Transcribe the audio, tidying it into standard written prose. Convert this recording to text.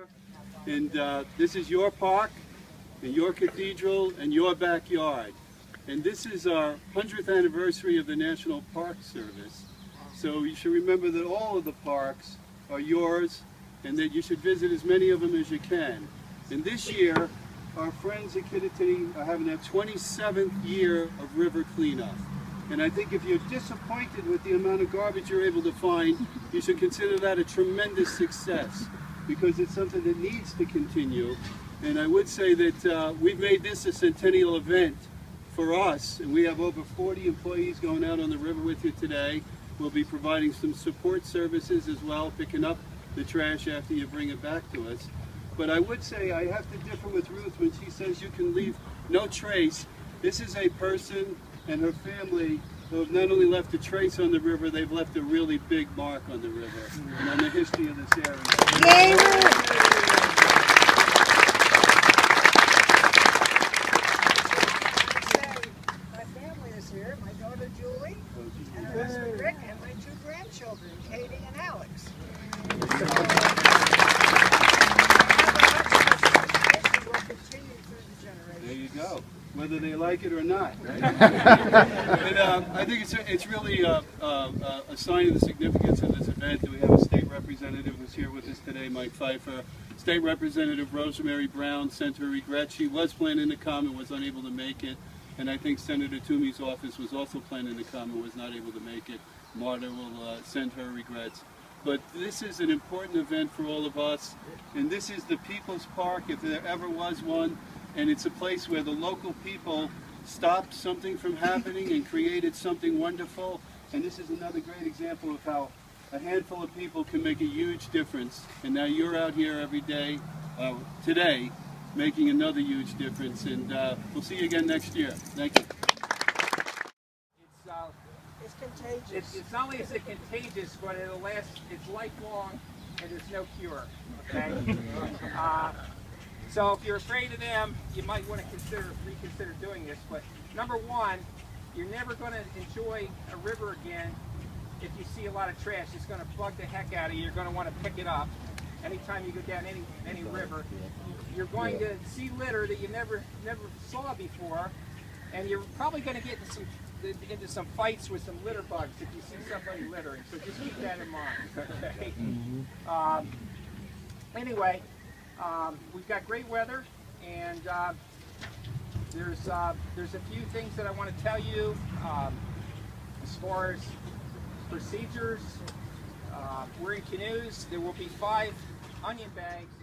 river. And this is your park, and your cathedral, and your backyard. And this is our 100th anniversary of the National Park Service. So you should remember that all of the parks are yours, and that you should visit as many of them as you can. And this year, our friends at Kittatinny are having their 27th year of river cleanup. And I think if you're disappointed with the amount of garbage you're able to find, you should consider that a tremendous success, because it's something that needs to continue. And I would say that we've made this a centennial event for us, and we have over 40 employees going out on the river with you today. We'll be providing some support services as well, picking up the trash after you bring it back to us. But I would say I have to differ with Ruth when she says you can leave no trace. This is a person and her family who have not only left a trace on the river, they've left a really big mark on the river and on the history of this area. My family is here, my daughter Julie, and her husband Rick, and my two grandchildren, Katie and Alex. There you go, whether they like it or not. Right? But, I think it's really a sign of the significance of this event that we have a state representative who's here with us today, Mike Pfeiffer. State Representative Rosemary Brown sent her regrets. She was planning to come and was unable to make it. And I think Senator Toomey's office was also planning to come and was not able to make it. Marta will send her regrets. But this is an important event for all of us. And this is the People's Park, if there ever was one. And it's a place where the local people stopped something from happening and created something wonderful. And this is another great example of how a handful of people can make a huge difference. And now you're out here every day, today, making another huge difference. And we'll see you again next year. Thank you. It's contagious. It's not only is it contagious, but it'll last. It's lifelong, and there's no cure. Okay. So if you're afraid of them, you might want to reconsider doing this. But number one, you're never going to enjoy a river again if you see a lot of trash. It's going to bug the heck out of you. You're going to want to pick it up anytime you go down any river. You're going to see litter that you never saw before, and you're probably going to get into some fights with some litter bugs if you see somebody littering. So just keep that in mind. Okay. Anyway. We've got great weather, and there's a few things that I want to tell you as far as procedures. We're in Canoes. There will be 5 onion bags.